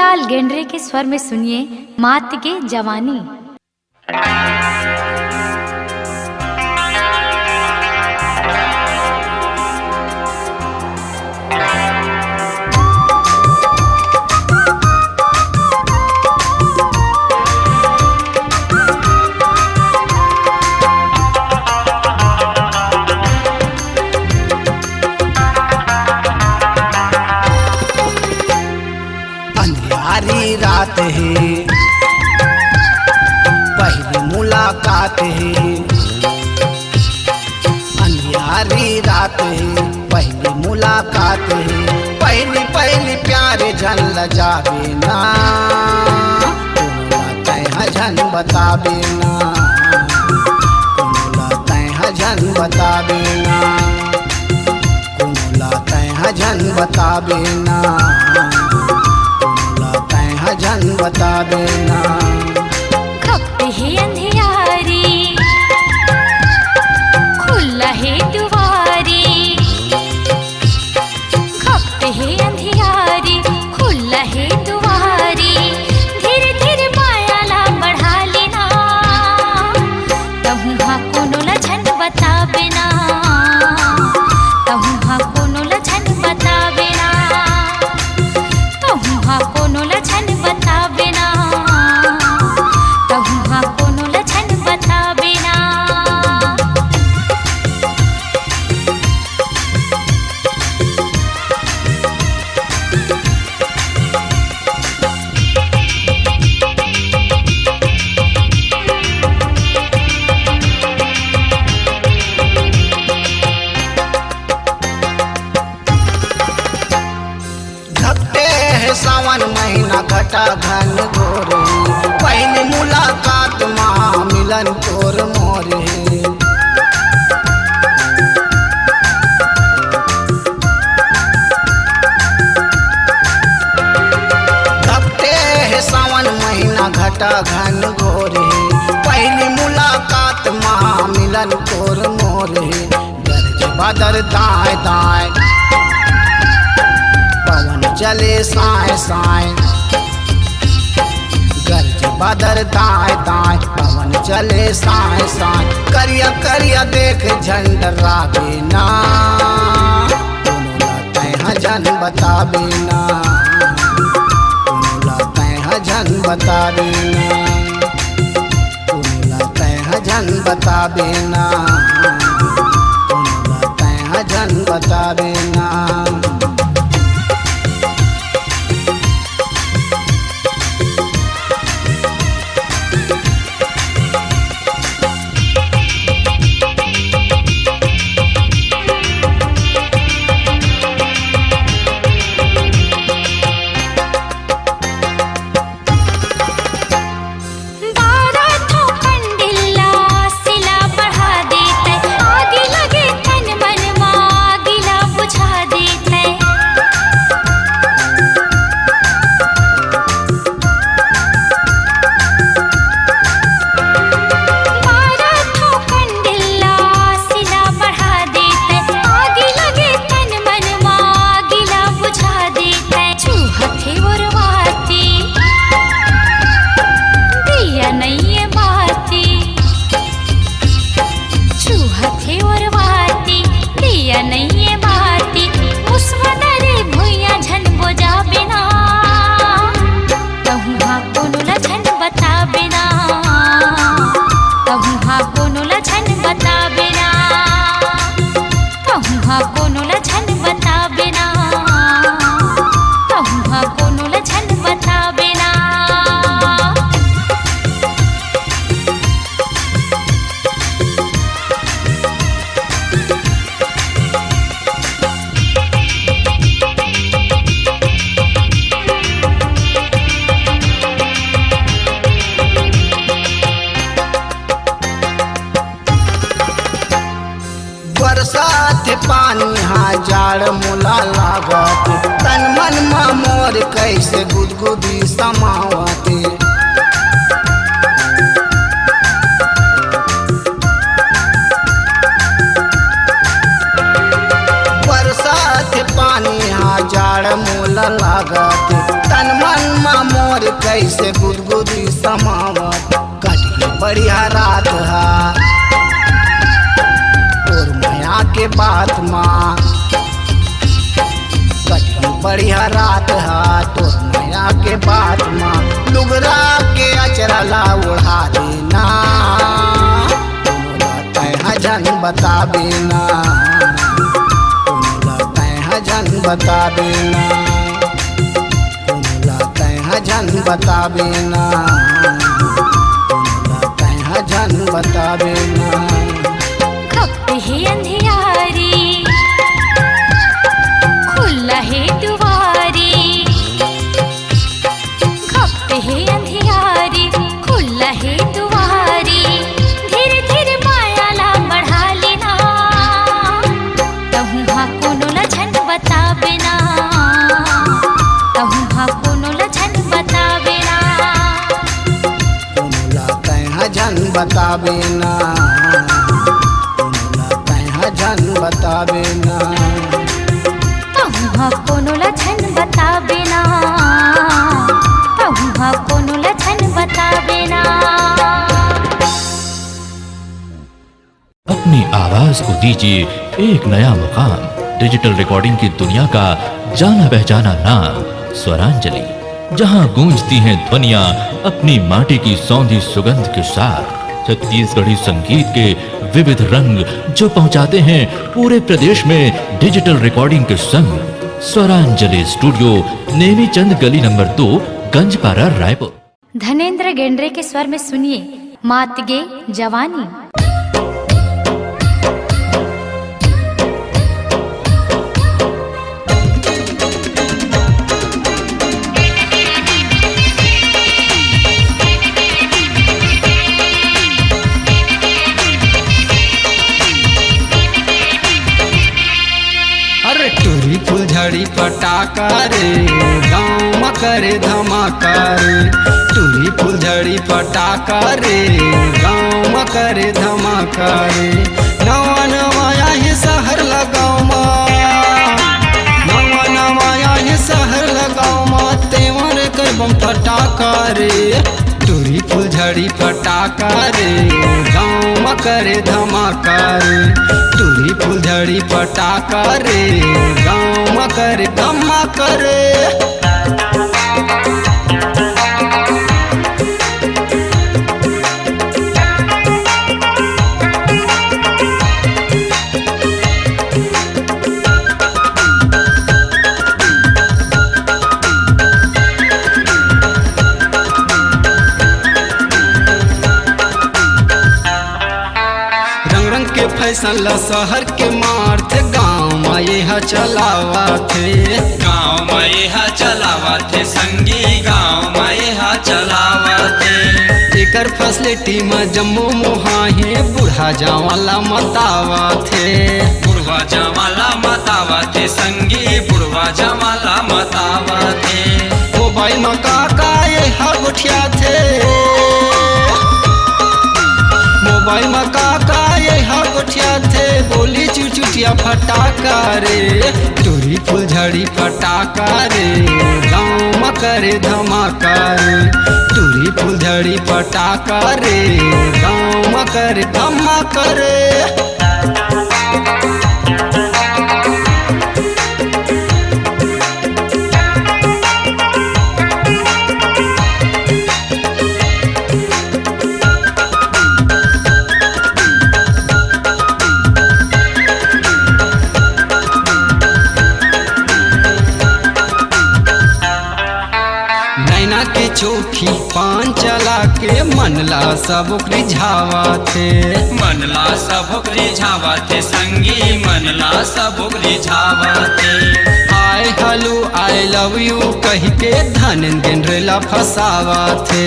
लाल गेंडरे के स्वर में सुनिए मात के जवानी। अंधियारी रात है, पहली मुलाकात है। अंधियारी रात है, पहली मुलाकात है। पहली पहली प्यार जन लजाबे ना, जन बताबे ना, जन बताबे ना, जन बताबे ना, जन बताबे ना। खपते है अंधियारी, खुला है दुआरी। खपते है अंधियारी, खुला है दुआरी। धीरे धीरे माया ला बढ़ा लेना, तहु हाँ कोनो ला झन बताबे ना, तहु हाँ कोनो ला झन बताबे ना, तहु हाँ कोनो ला झन बताबे ना, तहु हाँ कोनो ला झन बताबे ना। घटे है सावन महीना घटा घन घोर है। पहली मुलाकात माँ मिलन तोर मोर है। घटे है सावन महीना घटा घन घोर है। पहली मुलाकात माँ मिलन तोर मोर है। गरज बादल दाएं दाएं, पवन चले साए साए। गरज बादल दाएं दाएं, पवन चले साए साए। करिया करिया देख झंड राबे ना, दोनों लाते हैं जन बताबे ना, दोनों लाते हैं जन बताबे ना, दोनों लाते हैं जन बताबे ना, दोनों लाते हैं जन बताबे ना। बरसात पानी हजार मुला लागत। तन मन में मोर कैसे गुदगुदी समावते। बरसात पानी हजार मुला लागत। तन मन में कैसे गुदगुदी समावत कटही बढ़िया रात हा तोर माया के बात माँ कटही बढ़िया रात हा तोर माया के बात माँ लुगरा के अचरला उड़ा देना जन बता देना जन बता देना जन बता देना जन बता देना खपते है अंधियारी खुला है दुआरी खपते है अंधियारी खुला है दुआरी धीरे धीरे मायाला बढ़ा लेना तहु हा कोनो लछन बतावे ना तहु हा कोनो लछन बतावे ना जन बतावे ना जन बतावे ना तहुहा कोनो लछन बतावे ना तहुहा कोनो लछन बतावे ना अपनी आवाज को दीजिए एक नया मुकाम। डिजिटल रिकॉर्डिंग की दुनिया का जाना पहचाना नाम स्वरांजलि, जहां गूंजती हैं ध्वनियां अपनी माटी की सौंधी सुगंध के साथ। छत्तीसगढ़ी संगीत के विविध रंग जो पहुंचाते हैं पूरे प्रदेश में डिजिटल रिकॉर्डिंग के संग। स्वरांजलि स्टूडियो नेमी चंद गली नंबर 2 गंजपारा रायपुर। धनेंद्र गेंड्रे के स्वर में सुनिए मात गे जवानी। टूरी फुलझड़ी पटाखा रे गाँव में करे धमाका रे टूरी फुलझड़ी पटाखा रे गाँव में करे धमाका रे नवा नवा यहाँ शहर लगाओ नवा नवा यहाँ शहर लगाओ तेवर कर बम पटाखा रे टूरी फुलझड़ी पटाखा रे गाँव में करे धमाका रे टूरी फुलझड़ी पटाखा रे गाँव में करे धमाका रे। फैशन ला शहर के मार थे गाँव में यह चलावा थे गाँव में यह चलावा थे संगी गाँव में यह चलावा थे एकर फैसिलिटी में जम्मू मुहाही बूढ़ा जावाला मतावा थे बुढ़वा जमाला मतावा थे संगी बुढ़वा जमाला मतावा थे मोबाइल में काका यह गुठिया थे मोबाइल में काका यह गुठिया थे बोली चुचुटिया फटाका रे टूरी फुलझड़ी पटाखा रे गाँव में करे धमाका रे टूरी फुलझड़ी पटाखा रे गाँव में करे धमाका रे। चोखी पान चला के मनला सब रिझावा थे मनला सब रिझावा थे संगी मनला सब रिझावा थे आय हलू आई लव यू कह के धन गेंद्रेला फसावा थे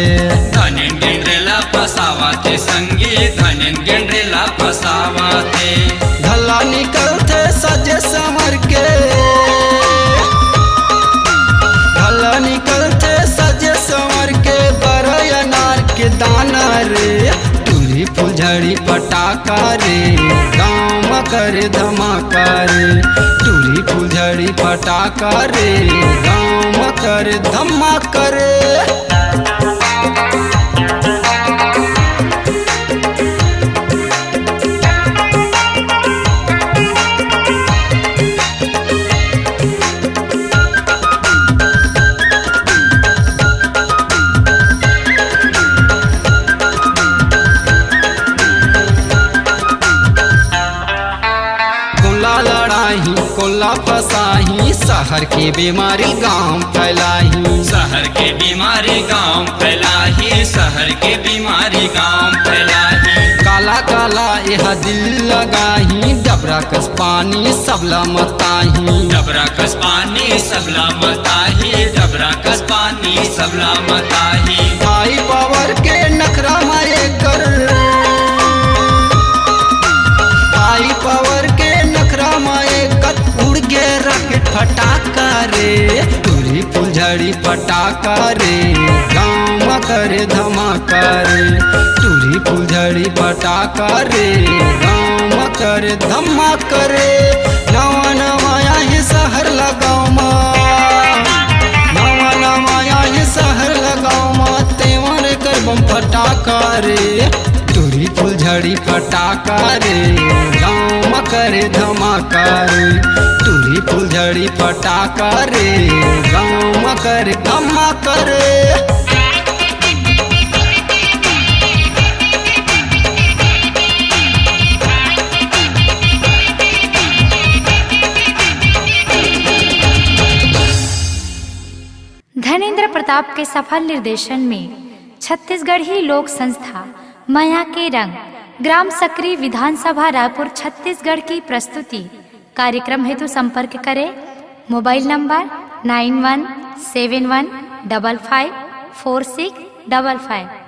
धन गेंद्रेला फसावा थे संगी धन गेंद्रेला फसावा थे धल्ला निकलते सजे संवर के धल्ला निकलते सजे संवर के बरया नार के दाना रे टूरी टूरी फुलझड़ी पटाखा रे गाँव में करे धमाका रे टूरी फुलझड़ी पटाखा रे गाँव में करे धमाका रे। कोला फसाही शहर की बीमारी गांव फैलाही शहर के बीमारी गांव फैलाही शहर के बीमारी गांव फैलाही काला काला यह दिल लगाही डबरा कस पानी सबला मताही डबरा कस पानी सबला मताही डबरा कस पानी सबला मताही हाई पावर के नखरा मारे कर हाई पावर के नखरा मारे कर उड़ गे रॉकेट फटाका रे टूरी फुलझड़ी पटाखा रे गाँव में करे धमाका रे टूरी फुलझड़ी पटाखा रे गाँव में करे धमाका रे नवा नवा यहाँ शहर लगाओ नवा नवा यहाँ शहर लगाओ तेवर कर बम फटाखा रे टूरी फुलझड़ी पटाखा रे गाँव में करे धमाका रे टूरी फुलझड़ी पटाखा रे गाँव में करे धमाका रे। धनेंद्र प्रताप के सफल निर्देशन में छत्तीसगढ़ी लोक संस्था माया के रंग ग्राम सकरी विधानसभा रायपुर छत्तीसगढ़ की प्रस्तुति। कार्यक्रम हेतु संपर्क करें मोबाइल नंबर 9171554655।